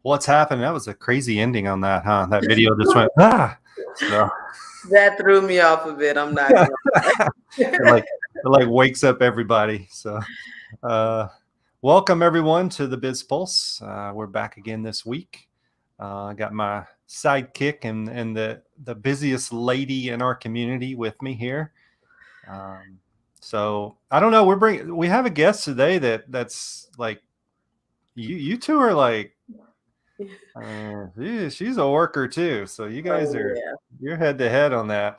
What's happened? That was a crazy ending on that, huh? That video just went, ah. So that threw me off a bit. I'm not gonna it like wakes up everybody. So welcome everyone to the Biz Pulse. We're back again this week. I got my sidekick and the busiest lady in our community with me here. So I don't know. We have a guest today that's like you two are like she's a worker too. So you guys you're head to head on that.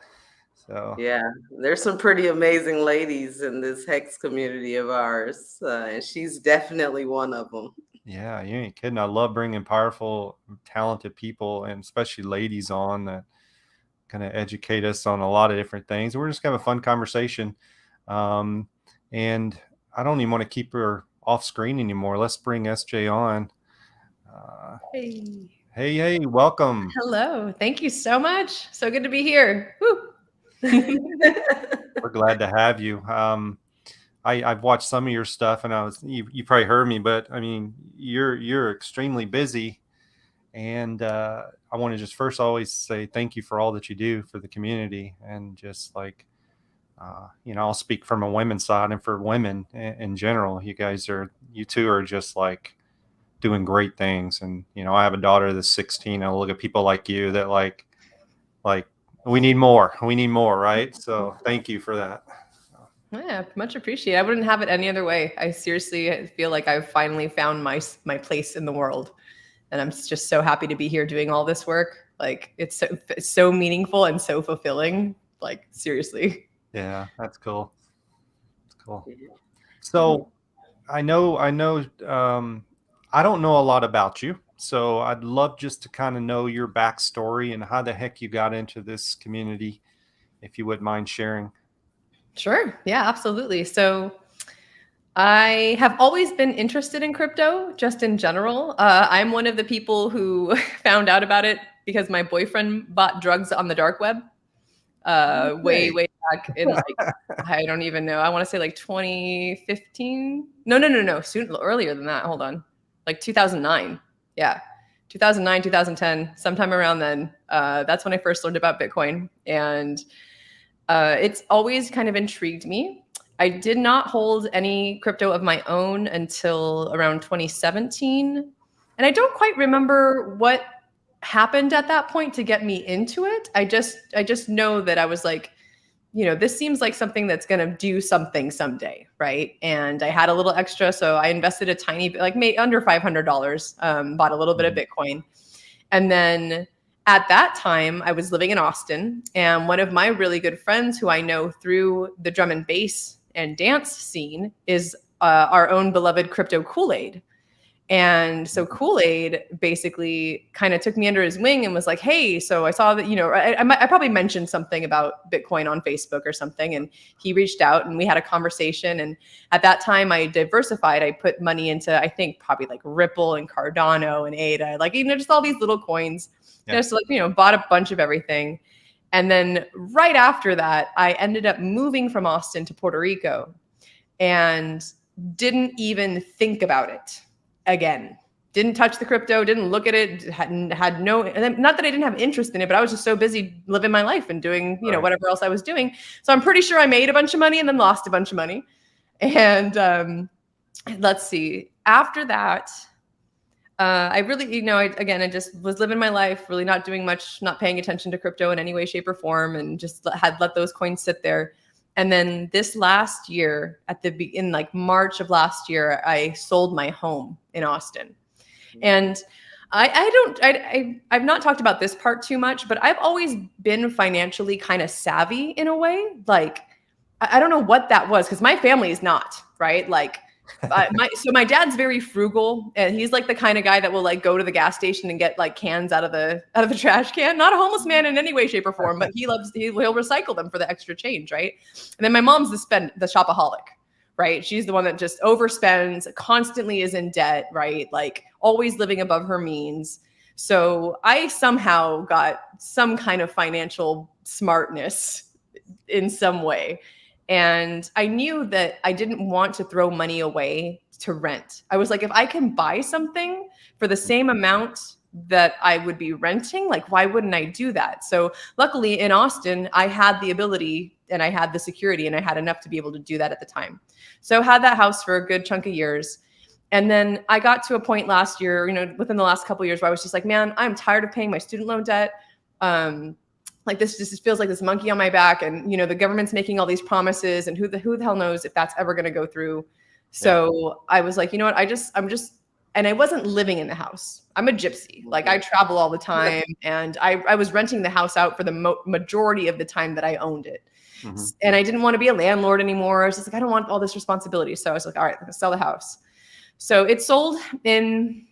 So yeah, there's some pretty amazing ladies in this Hex community of ours, and she's definitely one of them. Yeah, you ain't kidding. I love bringing powerful, talented people, and especially ladies on that kind of educate us on a lot of different things. We're just gonna have a fun conversation. And I don't even want to keep her off screen anymore. Let's bring SJ on. Hey, welcome. Hello. Thank you so much. So good to be here. Woo. We're glad to have you. I've watched some of your stuff, and you probably heard me, but I mean, you're extremely busy, and I want to just first always say thank you for all that you do for the community, and just like I'll speak from a women's side and for women in general. You two are just like doing great things, and I have a daughter that's 16. I look at people like you that like we need more, right? So thank you for that. Yeah, much appreciated. I wouldn't have it any other way. I seriously feel like I've finally found my place in the world, and I'm just so happy to be here doing all this work. Like it's so meaningful and so fulfilling. Like seriously. Yeah, that's cool. That's cool. So I know. I don't know a lot about you, so I'd love just to kind of know your backstory and how the heck you got into this community, if you wouldn't mind sharing. Sure. Yeah, absolutely. So I have always been interested in crypto, just in general. I'm one of the people who found out about it because my boyfriend bought drugs on the dark web way back in like, I don't even know. I want to say like 2015. No. Earlier than that. Hold on. Like 2009. Yeah. 2009, 2010, sometime around then. That's when I first learned about Bitcoin. And it's always kind of intrigued me. I did not hold any crypto of my own until around 2017. And I don't quite remember what happened at that point to get me into it. I just know that I was like, this seems like something that's going to do something someday, right? And I had a little extra, so I invested a tiny bit, like made under $500, bought a little bit of Bitcoin. And then at that time, I was living in Austin, and one of my really good friends who I know through the drum and bass and dance scene is our own beloved Crypto Kool-Aid. And so Kool-Aid basically kind of took me under his wing and was like, hey, so I saw that, I probably mentioned something about Bitcoin on Facebook or something. And he reached out and we had a conversation. And at that time I diversified. I put money into, I think probably like Ripple and Cardano and ADA, like, just all these little coins, just like, bought a bunch of everything. And then right after that, I ended up moving from Austin to Puerto Rico and didn't even think about it again. Didn't touch the crypto, didn't look at it, had no, not that I didn't have interest in it, but I was just so busy living my life and doing, whatever else I was doing. So I'm pretty sure I made a bunch of money and then lost a bunch of money. And let's see, after that, I really, I just was living my life, really not doing much, not paying attention to crypto in any way, shape or form, and just had let those coins sit there. And then this last year, in like March of last year, I sold my home in Austin. And I've not talked about this part too much, but I've always been financially kind of savvy in a way. Like, I don't know what that was, because my family is not, right? Like, so my dad's very frugal, and he's like the kind of guy that will like go to the gas station and get like cans out of the trash can. Not a homeless man in any way, shape, or form, but he'll recycle them for the extra change, right? And then my mom's the shopaholic, right? She's the one that just overspends, constantly is in debt, right? Like always living above her means. So I somehow got some kind of financial smartness in some way. And I knew that I didn't want to throw money away to rent. I was like, if I can buy something for the same amount that I would be renting, like, why wouldn't I do that? So luckily in Austin, I had the ability and I had the security and I had enough to be able to do that at the time. So I had that house for a good chunk of years. And then I got to a point last year, within the last couple of years, where I was just like, man, I'm tired of paying my student loan debt. Like, this just feels like this monkey on my back, and the government's making all these promises, and who the hell knows if that's ever going to go through. So I was like, you know what, and I wasn't living in the house. I'm a gypsy. Like, I travel all the time, and I was renting the house out for the majority of the time that I owned it. Mm-hmm. And I didn't want to be a landlord anymore. I was just like, I don't want all this responsibility. So I was like, all right, I'm gonna sell the house. So it sold in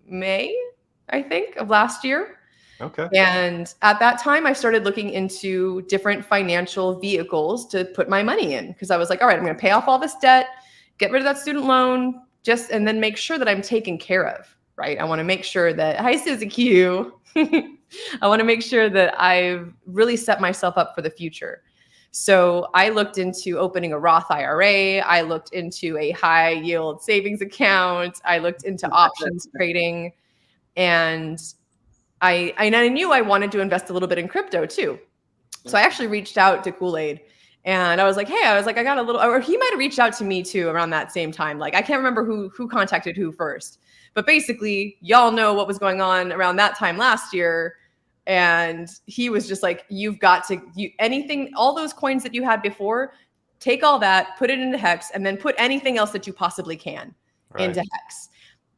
May, I think, of last year. Okay. And at that time, I started looking into different financial vehicles to put my money in, because I was like, all right, I'm going to pay off all this debt, get rid of that student loan, and then make sure that I'm taken care of, right? I want to make sure that, hi, Suzy Q. I want to make sure that I've really set myself up for the future. So I looked into opening a Roth IRA. I looked into a high yield savings account. I looked into options trading, and I knew I wanted to invest a little bit in crypto too. So I actually reached out to Kool-Aid, and I was like, hey, I got a little, or he might've reached out to me too around that same time. Like, I can't remember who contacted who first, but basically y'all know what was going on around that time last year. And he was just like, you've got to, anything, all those coins that you had before, take all that, put it into Hex, and then put anything else that you possibly can into Hex.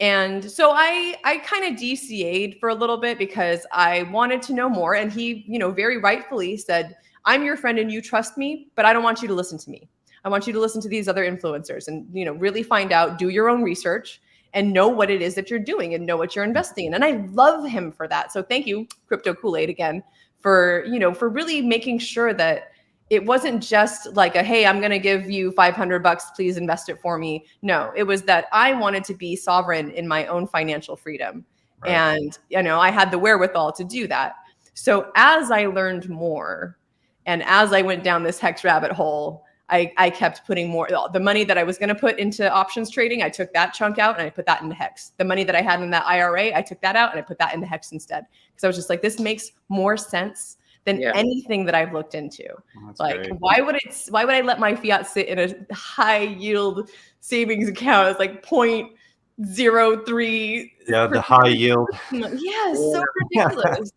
And so I kind of DCA'd for a little bit because I wanted to know more. And he, very rightfully said, I'm your friend and you trust me, but I don't want you to listen to me. I want you to listen to these other influencers and, really find out, do your own research and know what it is that you're doing and know what you're investing in. And I love him for that. So thank you, Crypto Kool-Aid, again, for really making sure that it wasn't just like hey, I'm going to give you $500, please invest it for me. No, it was that I wanted to be sovereign in my own financial freedom. Right. And, I had the wherewithal to do that. So as I learned more and as I went down this Hex rabbit hole, I kept putting more, the money that I was going to put into options trading, I took that chunk out and I put that into Hex. The money that I had in that IRA, I took that out and I put that into Hex instead. Because I was just like, this makes more sense than anything that I've looked into. That's like, great. Why would I let my fiat sit in a high yield savings account? It's like 0.03. Yeah, the high yield. Yeah, so ridiculous.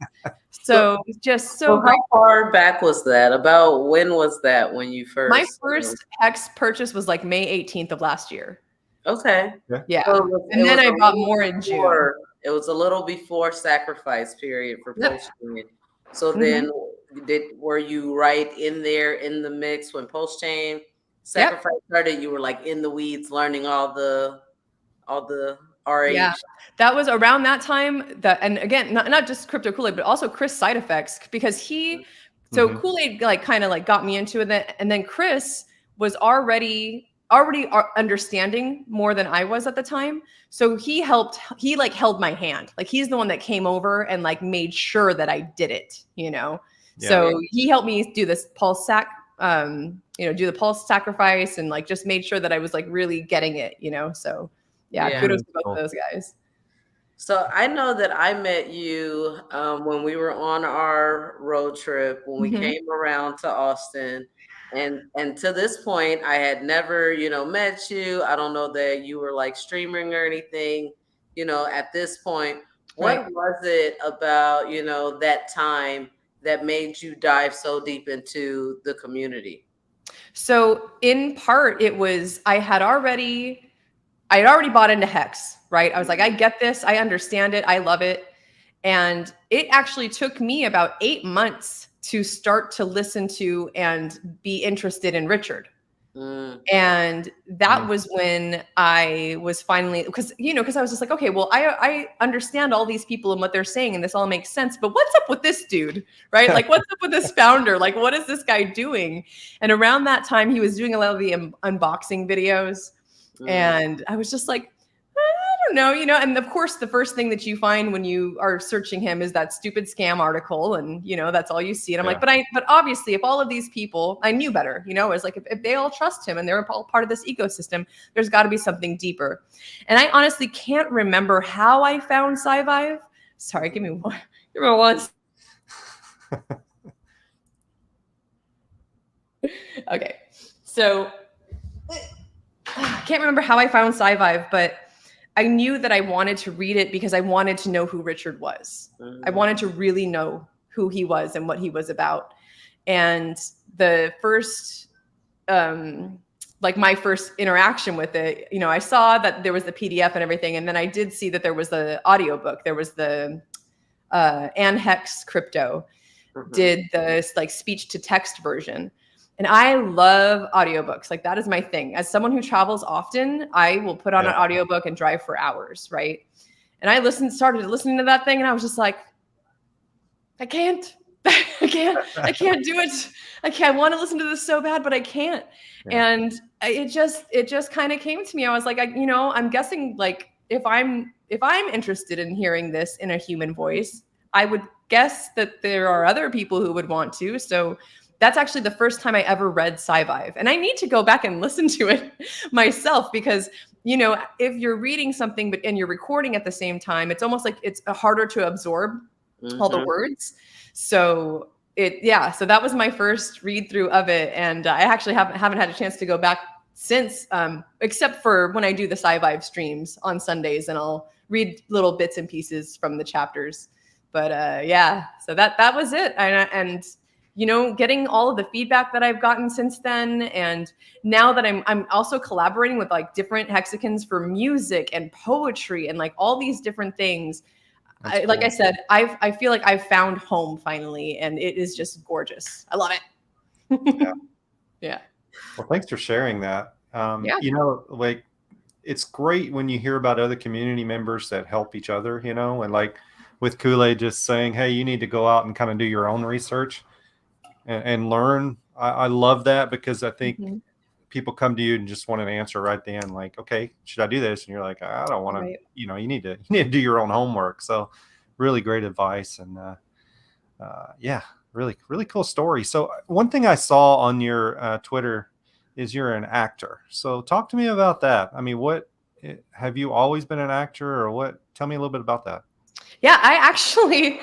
So just so. Well, how far back was that? About when was that when you first? My first Hex purchase was like May 18th of last year. Okay. Yeah. So and then I bought more in June. It was a little before sacrifice period for posting. So then were you right in there in the mix when post chain sacrifice started? You were like in the weeds learning all the RH. Yeah, that was around that time and again, not just Crypto Kool-Aid, but also Chris Side Effects, because so Kool-Aid kind of got me into it. And then Chris was already understanding more than I was at the time. So he held my hand. Like, he's the one that came over and made sure that I did it, So he helped me do this pulse do the pulse sacrifice and just made sure that I was really getting it, So kudos to both those guys. So I know that I met you when we were on our road trip, when we came around to Austin. And to this point, I had never, met you. I don't know that you were streaming or anything, at this point. What was it about, that time that made you dive so deep into the community? So in part, it was, I had already bought into Hex, right? I was like, I get this. I understand it. I love it. And it actually took me about 8 months to start to listen to and be interested in Richard. And that was when I was finally, because I was just like, okay, well, I understand all these people and what they're saying, and this all makes sense, but what's up with this dude, right? What's up with this founder? What is this guy doing? And around that time, he was doing a lot of the unboxing videos. And I was just like, I don't know, and of course the first thing that you find when you are searching him is that stupid scam article, and that's all you see. And I'm like, but obviously if all of these people, I knew better, it's like if they all trust him and they're all part of this ecosystem, there's got to be something deeper. And I honestly can't remember how I found Vive. Sorry, give me one. Okay, so I can't remember how I found Vive, but I knew that I wanted to read it because I wanted to know who Richard was. I wanted to really know who he was and what he was about. And the first, my first interaction with it, I saw that there was the PDF and everything. And then I did see that there was the audiobook. There was the Anne Hex Crypto did the speech to text version. And I love audiobooks. Like that is my thing. As someone who travels often, I will put on an audiobook and drive for hours, right? And I started listening to that thing and I was just like, I can't do it. I want to listen to this so bad, but I can't. Yeah. And it just kind of came to me. I was like, I'm guessing like if I'm interested in hearing this in a human voice, I would guess that there are other people who would want to. So that's actually the first time I ever read Vive. And I need to go back and listen to it myself because, if you're reading something and you're recording at the same time, it's almost like it's harder to absorb all the words. So so that was my first read through of it. And I actually haven't had a chance to go back since, except for when I do the Vive streams on Sundays and I'll read little bits and pieces from the chapters. But so that was it. And getting all of the feedback that I've gotten since then. And now that I'm also collaborating with like different Hexicans for music and poetry and like all these different things. Like I said, I feel like I've found home finally, and it is just gorgeous. I love it. Yeah. Well, thanks for sharing that. Like it's great when you hear about other community members that help each other, and like with Kool-Aid just saying, hey, you need to go out and kind of do your own research and learn. I love that because I think people come to you and just want an answer right then. Like, okay, should I do this? And you're like, I don't want to, you need to do your own homework. So really great advice. And really, really cool story. So one thing I saw on your Twitter is you're an actor. So talk to me about that. I mean, have you always been an actor or what? Tell me a little bit about that. Yeah, I actually,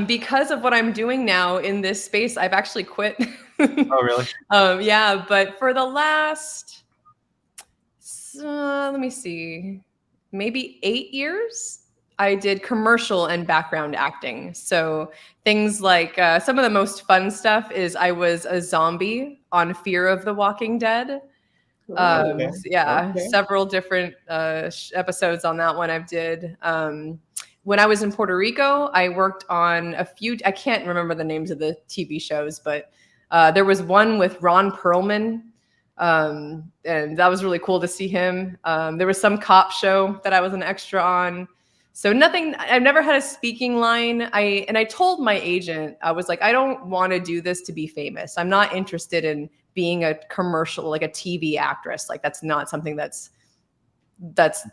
because of what I'm doing now in this space, I've actually quit. Oh, really? Yeah, but for the last, let me see, maybe 8 years, I did commercial and background acting. So things like some of the most fun stuff is I was a zombie on Fear of the Walking Dead. Several different episodes on that one I've did. When I was in Puerto Rico, I worked on a few, I can't remember the names of the TV shows, but there was one with Ron Perlman, and that was really cool to see him. There was some cop show that I was an extra on. So nothing, I've never had a speaking line. I told my agent, I was like, I don't want to do this to be famous. I'm not interested in being a commercial, like a TV actress. Like that's not something that's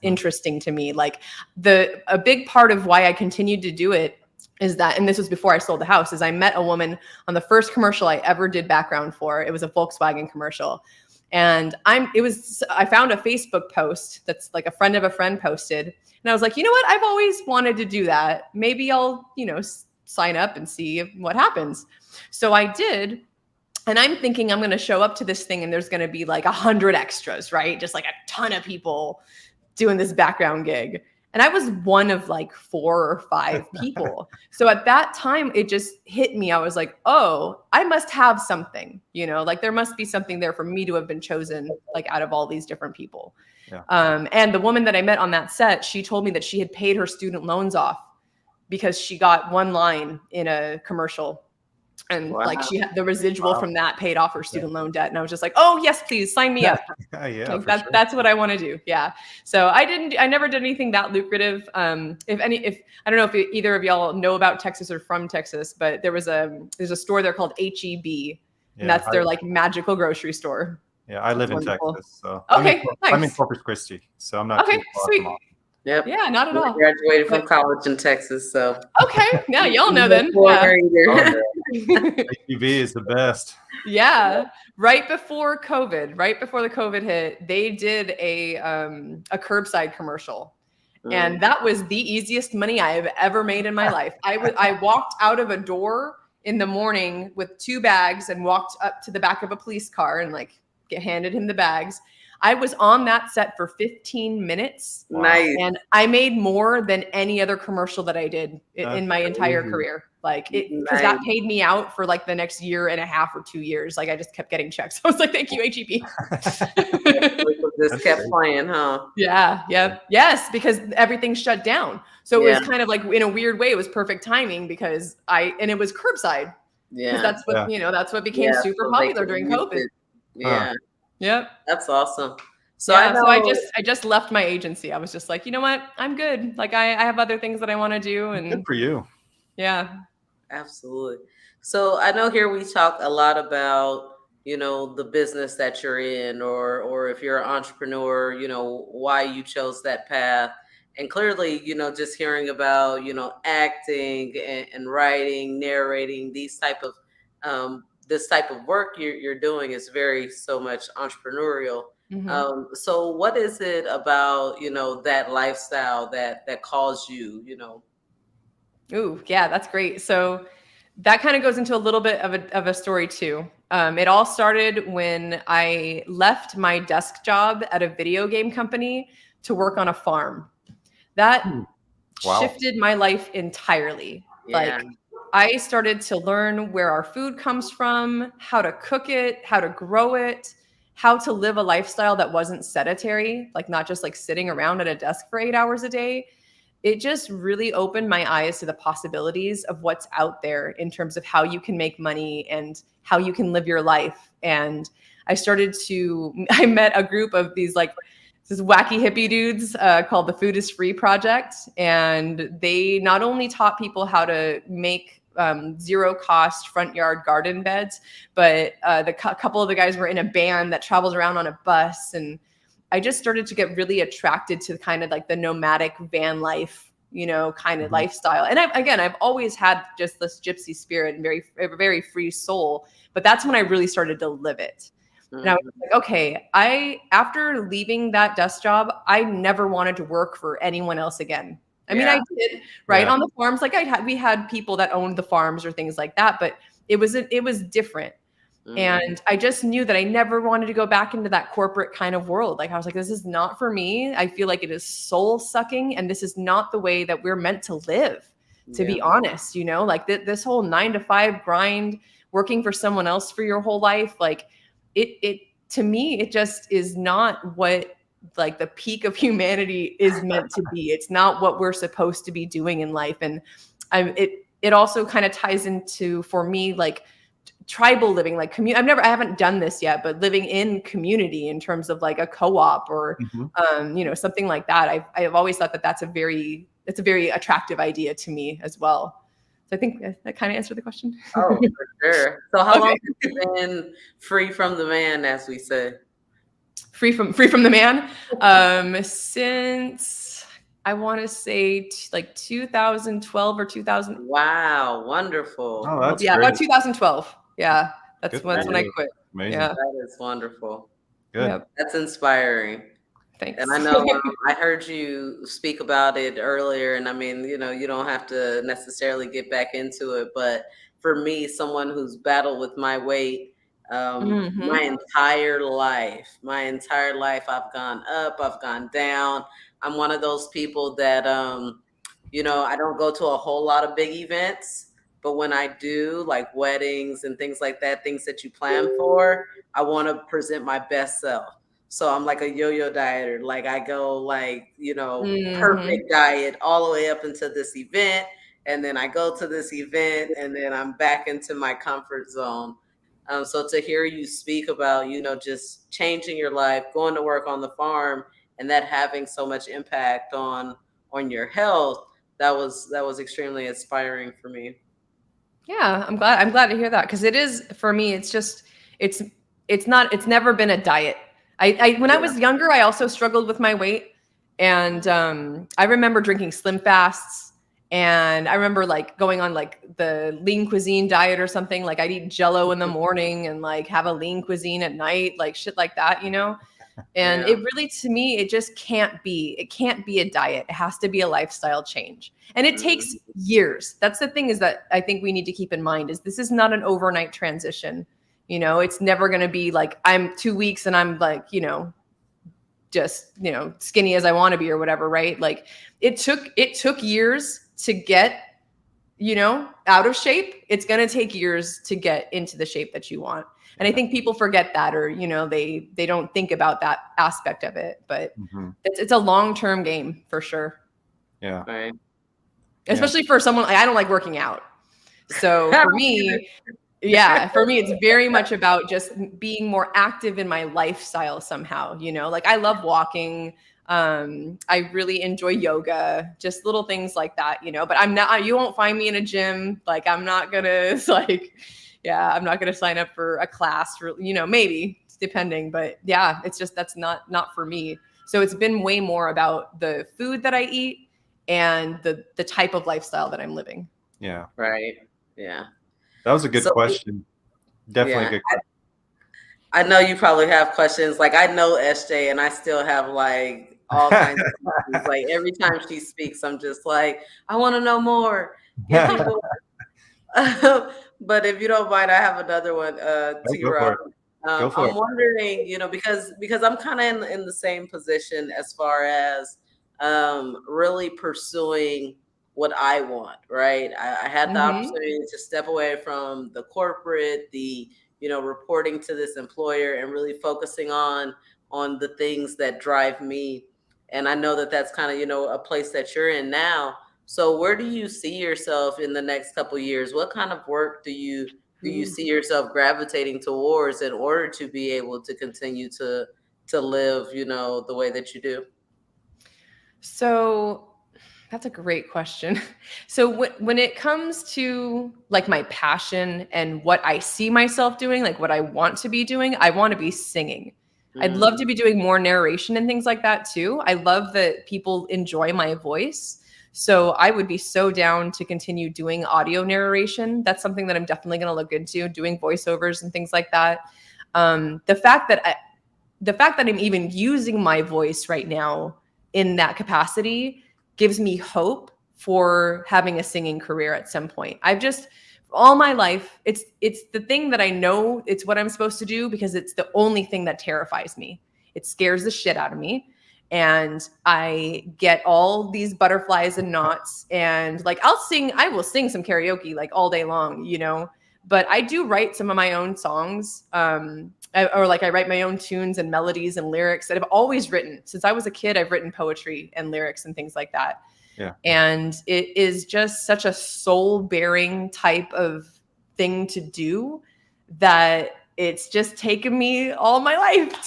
interesting to me. Like a big part of why I continued to do it is that, and this was before I sold the house, is I met a woman on the first commercial I ever did background for. It was a Volkswagen commercial. And I found a Facebook post that's like a friend of a friend posted. And I was like, you know what? I've always wanted to do that. Maybe I'll, sign up and see what happens. So I did. And I'm thinking I'm going to show up to this thing and there's going to be like 100 extras, right? Just like a ton of people doing this background gig. And I was one of like 4 or 5 people. So at that time, it just hit me. I was like, oh, I must have something, like there must be something there for me to have been chosen, like out of all these different people. Yeah. And the woman that I met on that set, she told me that she had paid her student loans off because she got one line in a commercial. And like she had the residual from that paid off her student loan debt. And I was just like, oh yes, please sign me up. That's what I want to do. Yeah. So I never did anything that lucrative. If I don't know if either of y'all know about Texas or from Texas, but there's a store there called HEB, and that's their like magical grocery store. Yeah. I live in Texas. So okay. I'm in Corpus Christi. So I'm not okay. too far Sweet. from Yep. Yeah, not at I all. graduated from But college in Texas, so okay, yeah, y'all know then. before Yeah. either. HEB is the best. Yeah, right before COVID, right before the COVID hit, they did a curbside commercial, and that was the easiest money I have ever made in my life. I walked out of a door in the morning with 2 bags and walked up to the back of a police car and like handed him the bags. I was on that set for 15 minutes. Nice. And I made more than any other commercial that I did in my entire crazy. career. Like it, because that paid me out for like the next year and a half or 2 years. Like I just kept getting checks. I was like, thank you, HEB. Just kept playing, huh? Yeah. Yep. Yes, because everything shut down. So it was kind of like in a weird way, it was perfect timing because and it was curbside. Because that's what, that's what became super popular during COVID. Yeah. Yep. That's awesome. So so I just left my agency. I was just like, you know what? I'm good. Like I have other things that I want to do. And good for you. Yeah. Absolutely. So I know here we talk a lot about, the business that you're in, or if you're an entrepreneur, why you chose that path. And clearly, just hearing about, acting and writing, narrating, this type of work you're doing is so much entrepreneurial. So what is it about, that lifestyle that calls you, Ooh, yeah, that's great. So that kind of goes into a little bit of a story too. It all started when I left my desk job at a video game company to work on a farm. That shifted my life entirely. Yeah. Like I started to learn where our food comes from, how to cook it, how to grow it, how to live a lifestyle that wasn't sedentary, like not just like sitting around at a desk for 8 hours a day. It just really opened my eyes to the possibilities of what's out there in terms of how you can make money and how you can live your life. And I met a group of these wacky hippie dudes called the Food is Free Project. And they not only taught people how to make zero cost front yard garden beds, but a couple of the guys were in a band that travels around on a bus. And I just started to get really attracted to kind of like the nomadic van life, kind of lifestyle. And I've always had just this gypsy spirit and very free soul, but that's when I really started to live it. And I was like, okay, after leaving that desk job, I never wanted to work for anyone else again. I mean, I did, right? On the farms, like we had people that owned the farms or things like that, but it was different. And I just knew that I never wanted to go back into that corporate kind of world. Like I was like, this is not for me. I feel like it is soul sucking. And this is not the way that we're meant to live, to be honest, like this whole 9-to-5 grind, working for someone else for your whole life. Like it to me, it just is not what like the peak of humanity is meant to be. It's not what we're supposed to be doing in life. And it also kind of ties into, for me, like tribal living, like I haven't done this yet, but living in community in terms of like a co-op or something like that. I've always thought that it's a very attractive idea to me as well. So I think that kind of answered the question. Oh, for sure. So how long have you been free from the man, as we say? Free from the man since I want to say like 2012 or 2000. Wow, wonderful. Oh, that's great. About 2012. Yeah, that's when I quit. Amazing. Yeah, that is wonderful. Good. Yep. That's inspiring. Thanks. And I know I heard you speak about it earlier, and I mean, you don't have to necessarily get back into it, but for me, someone who's battled with my weight, my entire life, I've gone up, I've gone down. I'm one of those people that, I don't go to a whole lot of big events, but when I do, like weddings and things like that, things that you plan for, I want to present my best self. So I'm like a yo-yo dieter. Like I go like, perfect diet all the way up into this event. And then I go to this event and then I'm back into my comfort zone. So to hear you speak about, just changing your life, going to work on the farm, and that having so much impact on your health, that was extremely inspiring for me. Yeah, I'm glad to hear that, because it is, for me, it's just it's never been a diet. I when I was younger, I also struggled with my weight, And I remember drinking Slim Fasts, and I remember like going on like the lean cuisine diet or something. Like I'd eat Jello in the morning and like have a lean cuisine at night, like shit like that, you know? And Yeah. it really, to me, it just can't be a diet. It has to be a lifestyle change. And it takes years. That's the thing, is that I think we need to keep in mind, is this is not an overnight transition. You know, it's never going to be like, I'm 2 weeks and I'm like, you know, just, you know, skinny as I want to be or whatever, right? Like it took years to get, you know, out of shape. It's going to take years to get into the shape that you want. And I think people forget that, or, you know, they don't think about that aspect of it, but it's a long-term game for sure. Yeah. Right. Especially for someone, I don't like working out. So for me, yeah, for me, it's very much about just being more active in my lifestyle somehow, you know, like I love walking. I really enjoy yoga, just little things like that, you know, but you won't find me in a gym. Like I'm not gonna like, yeah, I'm not gonna sign up for a class, or, you know, maybe depending, but yeah, it's just, that's not for me. So it's been way more about the food that I eat and the type of lifestyle that I'm living. Yeah. Right. Yeah. That was a good So, question. Definitely yeah, a good question. I know you probably have questions. Like I know SJ, and I still have like all kinds of questions. Like every time she speaks, I'm just like, I want to know more. Give me more. But if you don't mind, I have another one, Go for T-Rob. it. Go for I'm it. wondering, you know, because I'm kind of in the same position as far as really pursuing what I want, right? I had the opportunity to step away from the corporate, the, you know, reporting to this employer, and really focusing on the things that drive me. And I know that that's kind of, you know, a place that you're in now. So where do you see yourself in the next couple of years? What kind of work do you see yourself gravitating towards in order to be able to continue to live, you know, the way that you do? So that's a great question. So when it comes to like my passion and what I see myself doing, like what I want to be doing, I want to be singing. I'd love to be doing more narration and things like that too. I love that people enjoy my voice. So I would be so down to continue doing audio narration. That's something that I'm definitely going to look into, doing voiceovers and things like that. The fact that I'm even using my voice right now in that capacity gives me hope for having a singing career at some point. I've just, all my life, it's the thing that I know it's what I'm supposed to do, because it's the only thing that terrifies me. It scares the shit out of me. And I get all these butterflies and knots, and like I will sing some karaoke like all day long, you know, but I do write some of my own songs. I write my own tunes and melodies and lyrics that I've always written. Since I was a kid, I've written poetry and lyrics and things like that. Yeah. And it is just such a soul-bearing type of thing to do that it's just taken me all my life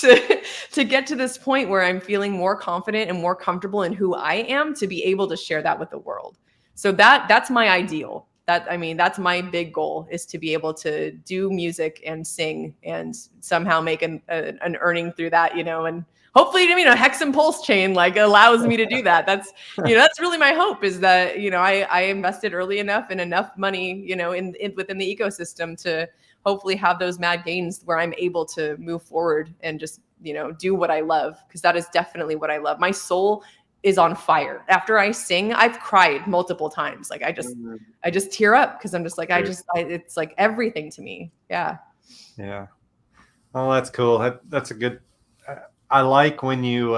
to get to this point where I'm feeling more confident and more comfortable in who I am to be able to share that with the world. So that's my ideal. That's my big goal, is to be able to do music and sing and somehow make an earning through that, you know, and hopefully, you know, Hex and Pulse chain like allows me to do that. That's, you know, that's really my hope, is that, you know, I invested early enough and enough money, you know, in within the ecosystem to hopefully have those mad gains where I'm able to move forward and just, you know, do what I love, because that is definitely what I love. My soul is on fire. After I sing, I've cried multiple times. Like I just tear up, because I'm just like, it's like everything to me. Yeah. Yeah. Oh, that's cool. That's a good. I like when you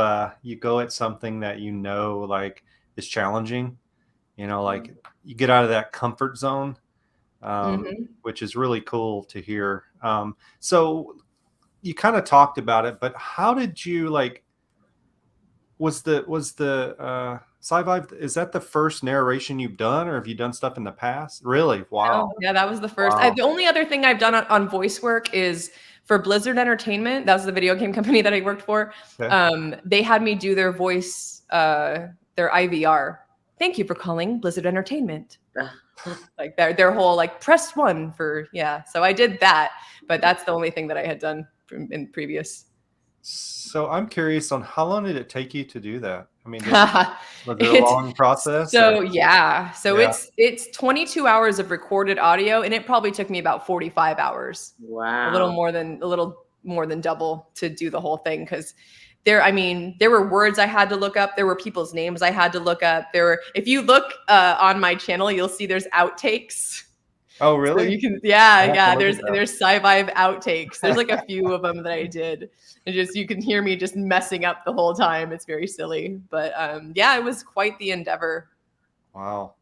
go at something that you know like is challenging. You know, like you get out of that comfort zone, which is really cool to hear. So you kind of talked about it, but how did you like? Was the Vive, is that the first narration you've done, or have you done stuff in the past? Really? Wow. Oh, yeah, that was the first. Wow. The only other thing I've done on voice work is for Blizzard Entertainment. That was the video game company that I worked for. Okay. They had me do their voice, their IVR. Thank you for calling Blizzard Entertainment. Like their whole like press 1 for, yeah. So I did that, but that's the only thing that I had done in previous. So I'm curious on how long did it take you to do that? I mean, was it a long process? So yeah, so Yeah. it's 22 hours of recorded audio, and it probably took me about 45 hours. Wow. A little more than double to do the whole thing, because there were words I had to look up. There were people's names I had to look up. If you look on my channel, you'll see there's outtakes. Oh, really? So you can, there's Vive outtakes. There's like a few of them that I did. And you can hear me just messing up the whole time. It's very silly. But yeah, it was quite the endeavor. Wow.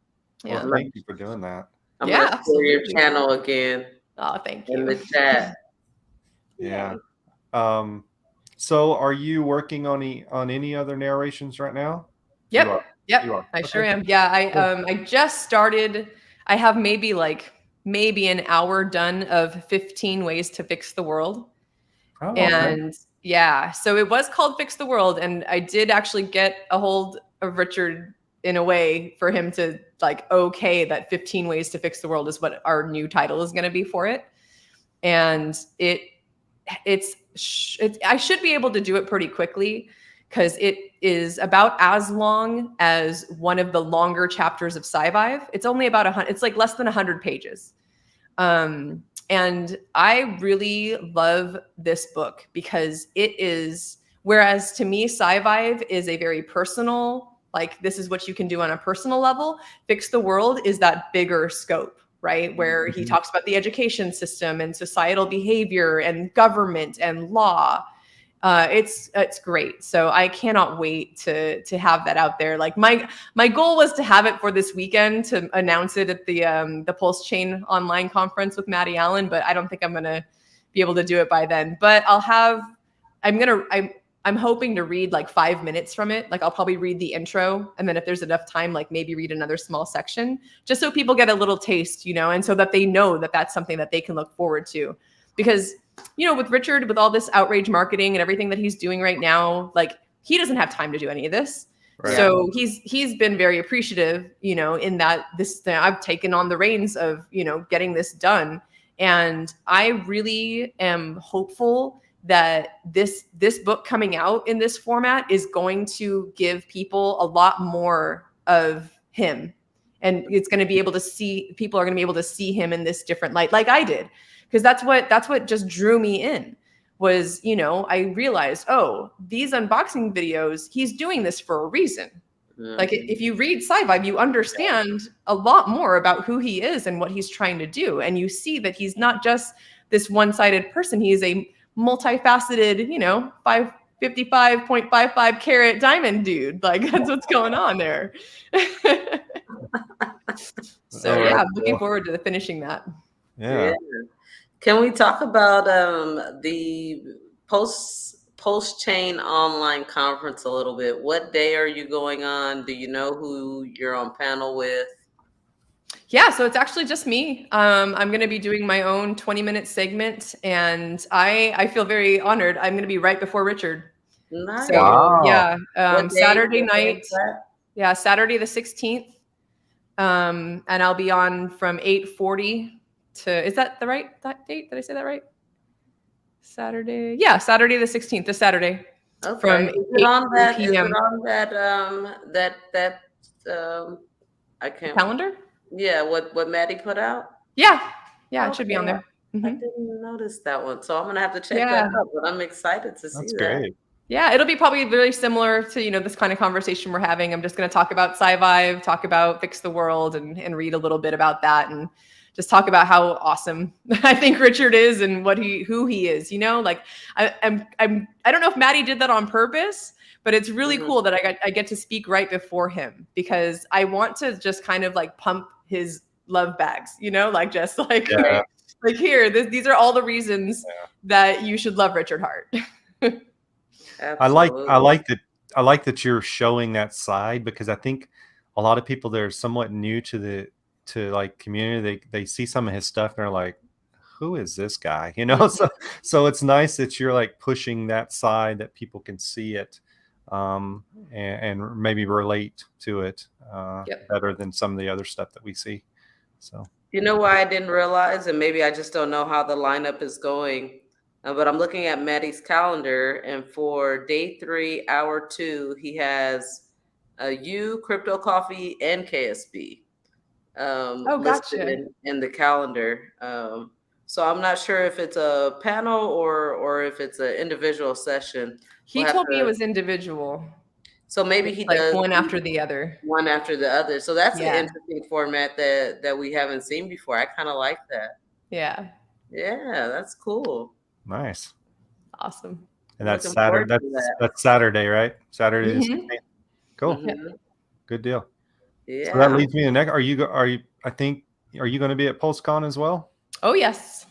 Yeah. Well, thank you for doing that. I'm going to share your channel again. Oh, thank you. In the chat. Yeah. So are you working on any other narrations right now? Yep. Yep. You are. I sure am. Yeah. I just started. I have maybe an hour done of 15 ways to fix the world. Oh, and yeah, so it was called Fix the World. And I did actually get a hold of Richard in a way for him to okay, that 15 ways to fix the world is what our new title is going to be for it. And I should be able to do it pretty quickly, because it is about as long as one of the longer chapters of Vive. It's only about it's like less than 100 pages. And I really love this book because it is, whereas to me, Vive is a very personal, this is what you can do on a personal level. Fix the World is that bigger scope, right? Where he talks about the education system and societal behavior and government and law. It's great. So I cannot wait to have that out there. My goal was to have it for this weekend, to announce it at the Pulse Chain online conference with Maddie Allen, but I don't think I'm gonna be able to do it by then. But I'm hoping to read 5 minutes from it. I'll probably read the intro, and then if there's enough time, maybe read another small section, just so people get a little taste, and so that they know that that's something that they can look forward to. Because with Richard, with all this outrage marketing and everything that he's doing right now, he doesn't have time to do any of this. Right. So he's been very appreciative, in that I've taken on the reins of, getting this done. And I really am hopeful that this book coming out in this format is going to give people a lot more of him. And it's going to be able to people are going to be able to see him in this different light, like I did. Because that's what just drew me in, was, I realized, these unboxing videos, he's doing this for a reason. If you read Vive, you understand a lot more about who he is and what he's trying to do. And you see that he's not just this one-sided person. He's a multifaceted, 55.55 carat diamond dude. That's what's going on there. So yeah, I'm looking forward to finishing that. Yeah. Can we talk about the Pulse Chain online conference a little bit? What day are you going on? Do you know who you're on panel with? Yeah, so it's actually just me. I'm going to be doing my own 20-minute segment, and I feel very honored. I'm going to be right before Richard. Nice. So wow. Yeah, Saturday night. Yeah, Saturday the 16th. And I'll be on from 8:40 to, is that the right date? Did I say that right? Saturday. Yeah, Saturday the 16th, this Saturday. Okay. From is it on that? PM. Is it on that I can't calendar? Yeah, what Maddie put out? Yeah, it should be on there. I didn't notice that one, so I'm gonna have to check that out. But I'm excited to see that. Great. Yeah, it'll be probably very similar to this kind of conversation we're having. I'm just going to talk about Vive, talk about Fix the World, and read a little bit about that, and just talk about how awesome I think Richard is and who he is. I don't know if Maddie did that on purpose, but it's really cool that I get to speak right before him, because I want to just kind of pump his love bags, here, these are all the reasons that you should love Richard Hart. I like that you're showing that side, because I think a lot of people that are somewhat new to the community, they see some of his stuff and they're like, who is this guy? So it's nice that you're pushing that side, that people can see it, and maybe relate to it better than some of the other stuff that we see. So why I didn't realize, and maybe I just don't know how the lineup is going, but I'm looking at Maddie's calendar, and for day 3, hour 2, he has you, Crypto Coffee, and KSB listed Gotcha. in the calendar. So I'm not sure if it's a panel or if it's an individual session. He told me it was individual. So maybe It's he like does one after the other. one after the other. So that's an Yeah. interesting format that we haven't seen before. I kind of like that. Yeah. Yeah, that's cool. Nice. Awesome. And that's Looking Saturday. forward to That's Saturday, right? Saturday. the Mhm. 16th. Cool. Mhm. Good deal. Yeah. So that leads me to next. Are you? I think. Are you going to be at PulseCon as well? Oh, yes.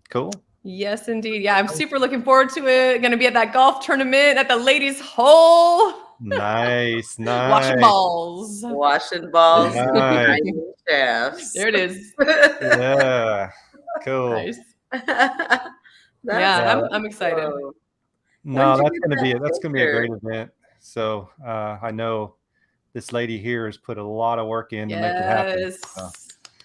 Cool. Yes, indeed. Yeah, I'm super looking forward to it. Going to be at that golf tournament at the ladies' hole. Nice. Washing balls. Washing balls, Nice. grinding shafts. There it is. Yeah. Cool. Nice. That's I'm excited. cool. No, When'd you that's get going to be that that's going to be a picture? great event. So I know this lady here has put a lot of work in to make it happen. Yes. So,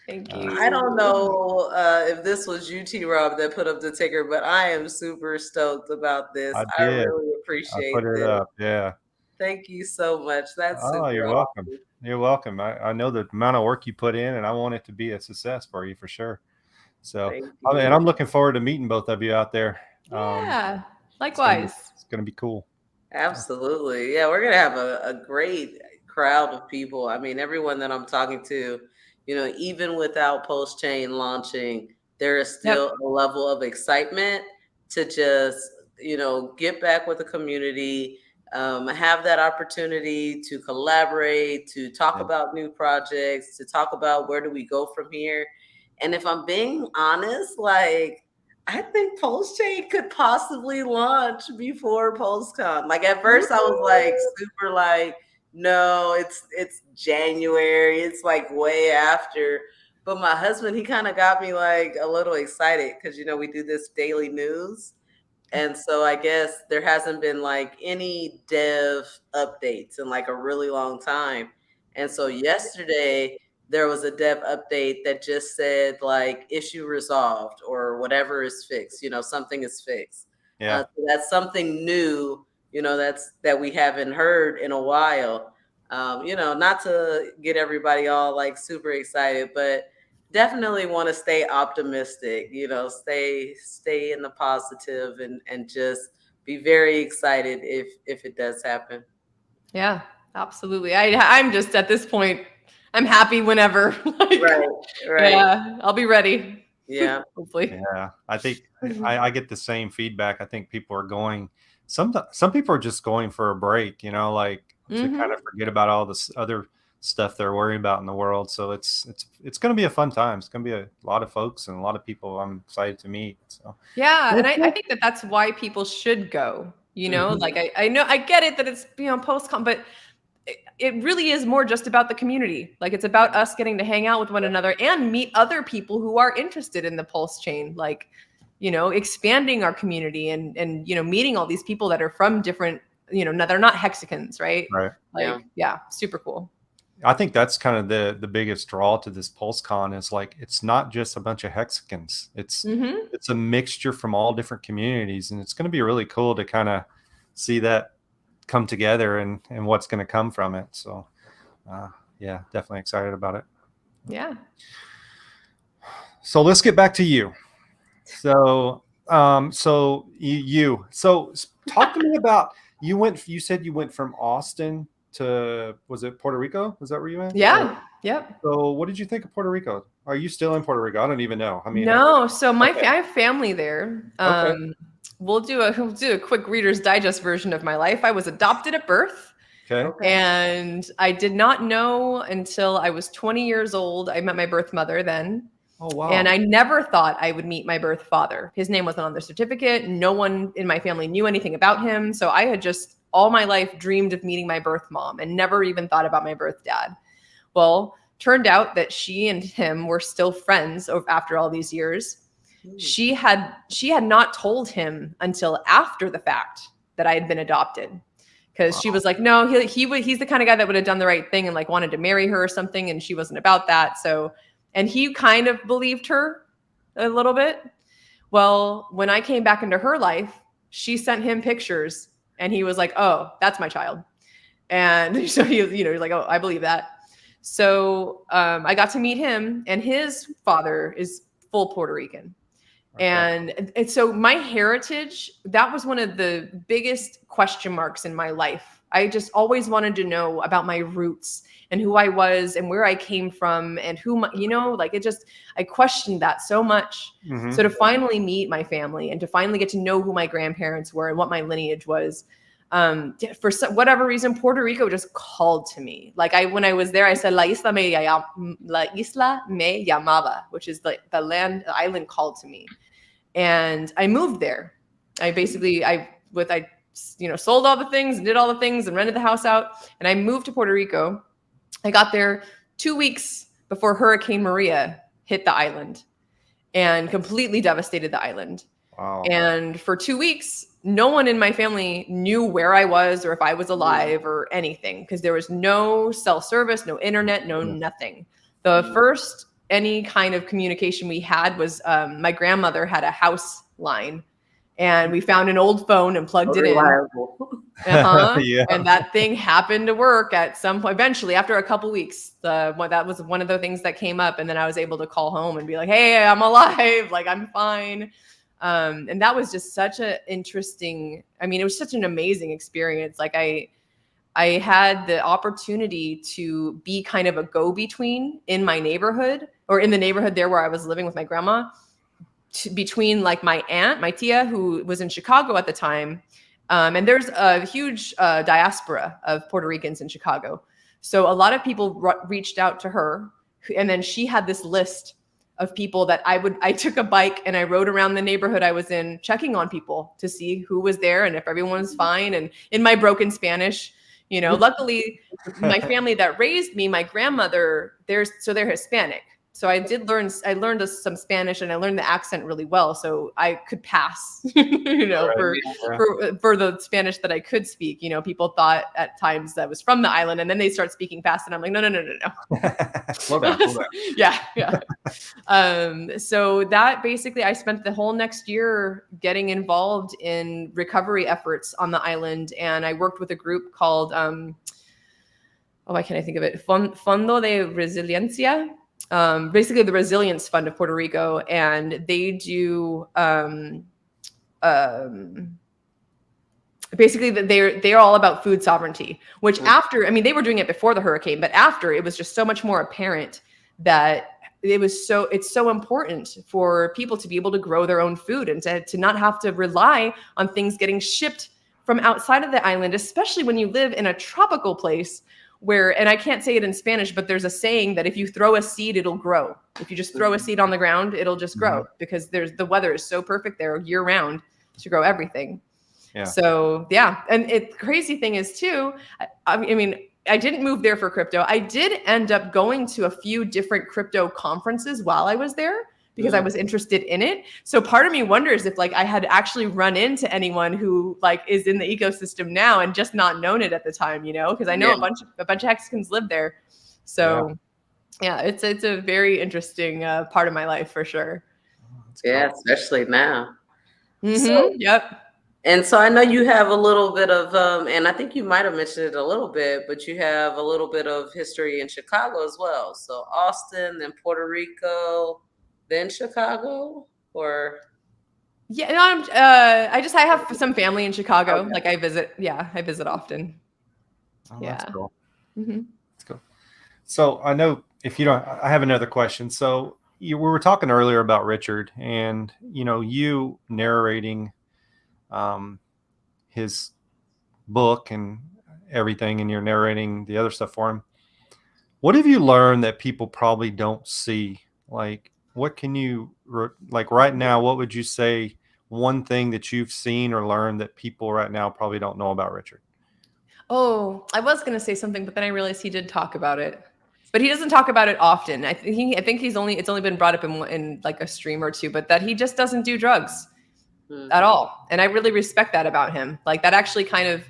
Thank you. I don't know if this was UT Rob that put up the ticker, but I am super stoked about this. I I did. really I appreciate put it this. up. Yeah. Thank you so much. That's Oh, super you're awesome. welcome. You're welcome. I know the amount of work you put in, and I want it to be a success for you for sure. So, Thank and you. I'm looking forward to meeting both of you out there. Yeah. Likewise. It's gonna be cool. Absolutely. Yeah, we're going to have a great crowd of people. I mean, everyone that I'm talking to, even without Post Chain launching, there is still a level of excitement to just, get back with the community, have that opportunity to collaborate, to talk Yeah. about new projects, to talk about where do we go from here. And if I'm being honest, like, I think Pulse Chain could possibly launch before PulseCon. Like at first I was like super like, no, it's January. It's like way after. But my husband, he kind of got me like a little excited because we do this daily news. And so I guess there hasn't been like any dev updates in like a really long time. And so yesterday there was a dev update that just said like issue resolved or whatever is fixed, something is fixed. Yeah. So that's something new, that we haven't heard in a while. Not to get everybody all like super excited, but definitely want to stay optimistic, stay in the positive and just be very excited if it does happen. Yeah, absolutely. I'm just at this point, I'm happy whenever. Right. Yeah, I'll be ready. Yeah. Hopefully. Yeah. I think I get the same feedback. I think people are going. Some people are just going for a break. To kind of forget about all this other stuff they're worrying about in the world. So it's going to be a fun time. It's going to be a lot of folks and a lot of people I'm excited to meet. So yeah, and I think that's why people should go. Like I know I get it that it's post-con, but it really is more just about the community. Like it's about us getting to hang out with one another and meet other people who are interested in the Pulse chain. Like expanding our community and meeting all these people that are from different. They're not Hexicans, right? Right. Like yeah, super cool. I think that's kind of the biggest draw to this PulseCon is like it's not just a bunch of Hexicans. It's a mixture from all different communities, and it's going to be really cool to kind of see that come together and what's going to come from it. So, yeah, definitely excited about it. Yeah. So let's get back to you. So, you talk to me about you said you went from Austin to, was it Puerto Rico? Was that where you went? Yeah. Yep. So what did you think of Puerto Rico? Are you still in Puerto Rico? I don't even know. I mean, no. So I have family there. Okay. We'll do a quick Reader's Digest version of my life. I was adopted at birth. Okay. And I did not know until I was 20 years old. I met my birth mother then. Oh, wow. And I never thought I would meet my birth father. His name wasn't on the certificate. No one in my family knew anything about him. So I had just all my life dreamed of meeting my birth mom and never even thought about my birth dad. Well, turned out that she and him were still friends after all these years. She had not told him until after the fact that I had been adopted. Because she was like, no, he's the kind of guy that would have done the right thing and like wanted to marry her or something. And she wasn't about that. So, and he kind of believed her a little bit. Well, when I came back into her life, she sent him pictures and he was like, oh, that's my child. And so he's like, oh, I believe that. So I got to meet him, and his father is full Puerto Rican. Okay. And so my heritage, that was one of the biggest question marks in my life. I just always wanted to know about my roots and who I was and where I came from and I questioned that so much. Mm-hmm. So to finally meet my family and to finally get to know who my grandparents were and what my lineage was, for whatever reason, Puerto Rico just called to me. Like when I was there, I said, La isla me llamaba, which is the island called to me. And I moved there. I sold all the things and did all the things and rented the house out. And I moved to Puerto Rico. I got there 2 weeks before Hurricane Maria hit the island and completely devastated the island. Wow. And for 2 weeks, no one in my family knew where I was or if I was alive or anything, because there was no cell service, no internet, no nothing. The first any kind of communication we had was my grandmother had a house line, and we found an old phone and plugged it in. Yeah. And that thing happened to work at some point. Eventually, after a couple weeks, that was one of the things that came up, and then I was able to call home and be like, "Hey, I'm alive. Like, I'm fine." And that was just such an interesting. I mean, it was such an amazing experience. Like I had the opportunity to be kind of a go-between in my neighborhood, or in the neighborhood there where I was living with my grandma, between like my aunt, my tia, who was in Chicago at the time. And there's a huge diaspora of Puerto Ricans in Chicago. So a lot of people reached out to her, and then she had this list of people that I took a bike and I rode around the neighborhood I was in, checking on people to see who was there and if everyone was fine. And in my broken Spanish, luckily my family that raised me, my grandmother, they're Hispanic. So I learned some Spanish, and I learned the accent really well. So I could pass, for the Spanish that I could speak. People thought at times that I was from the island, and then they start speaking fast, and I'm like, no. Slow down. Yeah. So that basically, I spent the whole next year getting involved in recovery efforts on the island. And I worked with a group called, why can't I think of it? Fondo de Resiliencia. Basically the Resilience Fund of Puerto Rico, and they do basically they're all about food sovereignty, which they were doing it before the hurricane, but after, it was just so much more apparent that it's so important for people to be able to grow their own food and to not have to rely on things getting shipped from outside of the island, especially when you live in a tropical place where, and I can't say it in Spanish, but there's a saying that if you throw a seed, it'll grow. If you just throw a seed on the ground, it'll just grow, because the weather is so perfect there year round to grow everything. Yeah. So yeah. And the crazy thing is too, I mean, I didn't move there for crypto. I did end up going to a few different crypto conferences while I was there, because I was interested in it. So part of me wonders if I had actually run into anyone who is in the ecosystem now and just not known it at the time, because I know a bunch of Hexicans live there. So yeah, it's a very interesting part of my life for sure. Yeah, especially now. Mm-hmm. So, yep. And so I know you have a little bit of, and I think you might have mentioned it a little bit, but you have a little bit of history in Chicago as well. So Austin, then Puerto Rico, then Chicago, or? Yeah, no, I have some family in Chicago. Okay. I visit often. Oh, yeah. That's cool. Mm-hmm. That's cool. So I know I have another question. So we were talking earlier about Richard, and you narrating his book and everything, and you're narrating the other stuff for him. What have you learned that people probably don't see? What can you, right now, what would you say one thing that you've seen or learned that people right now probably don't know about Richard? Oh, I was going to say something, but then I realized he did talk about it, but he doesn't talk about it often. I think it's only been brought up in a stream or two, but that he just doesn't do drugs at all. And I really respect that about him. That actually kind of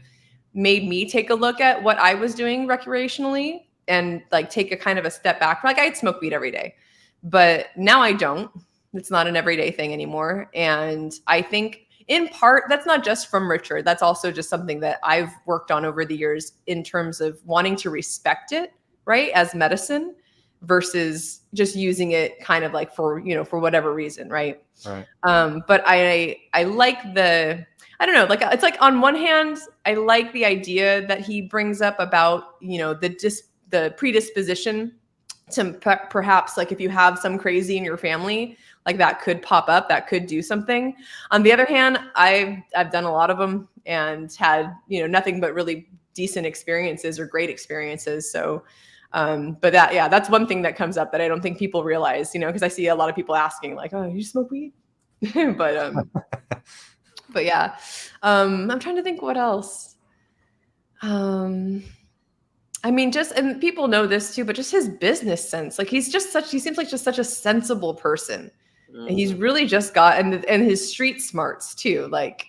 made me take a look at what I was doing recreationally and take a kind of a step back. I'd smoke weed every day, but now I don't. It's not an everyday thing anymore. And I think in part, that's not just from Richard. That's also just something that I've worked on over the years in terms of wanting to respect it, right, as medicine versus just using it kind of like for, for whatever reason, right? Right. But I like I don't know, like, it's like on one hand, I like the idea that he brings up about, the predisposition to perhaps, like, if you have some crazy in your family, like, that could pop up, that could do something. On the other hand, I've done a lot of them and had, nothing but really decent experiences or great experiences. So, but that's one thing that comes up that I don't think people realize, because I see a lot of people asking, like, oh, you smoke weed? But yeah, I'm trying to think what else. I mean, and people know this too, but just his business sense. Like, he seems like just such a sensible person. Mm-hmm. And he's really just got, and his street smarts too. Like,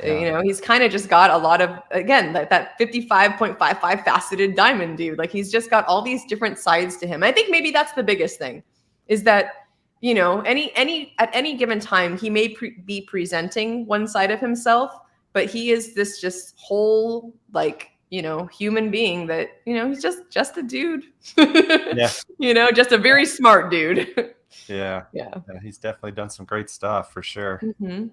he's kind of just got a lot of, again, that 55.55 faceted diamond dude. Like, he's just got all these different sides to him. I think maybe that's the biggest thing, is that, at any given time, he may be presenting one side of himself, but he is this just whole, like, human being that, he's just a dude. Yeah. Just a very smart dude. Yeah. He's definitely done some great stuff for sure. Mm-hmm.